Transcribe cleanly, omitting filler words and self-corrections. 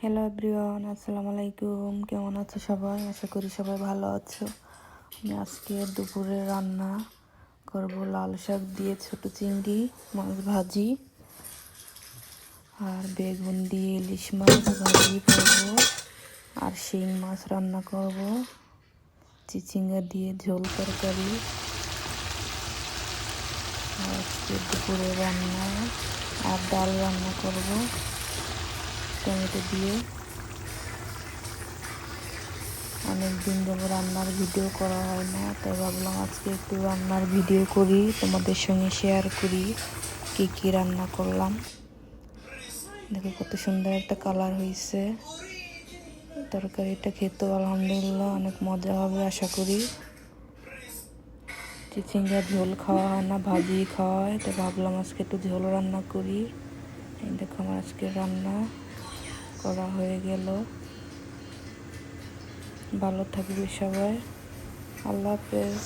Hello everyone, আসসালামু আলাইকুম। কেমন আছো সবাই? আশা করি সবাই ভালো আছো। আমি আজকে দুপুরে রান্না করব লাল শাক দিয়ে ছোট চিংড়ি মাছ ভাজি আর বেগুন দিয়ে ইলিশ মাছ ভাজি করব আর শিং মাছ রান্না করব, চিচিঙ্গা দিয়ে ঝোল তরকারি। আর আজকে দুপুরে রান্না আর ডাল রান্না করব টমেটো দিয়ে। অনেক দিন ধরে রান্নার ভিডিও করা হয় না, তাই ভাবলাম আজকে একটু রান্নার ভিডিও করি, তোমাদের সঙ্গে শেয়ার করি কি কি রান্না করলাম। দেখো কত সুন্দর একটা কালার হয়েছে। তরকারিটা খেতেও আলহামদুলিল্লাহ অনেক মজা হবে আশা করি। চিচিঙ্গা ঝোল খাওয়া হয় না, ভাজি খাওয়া হয়, তাই ভাবলাম আজকে একটু ঝোল রান্না করি। এই দেখো আমার আজকে রান্না করা হয়ে গেল। ভালো থাকবে সবাই, আল্লাহ হাফেজ।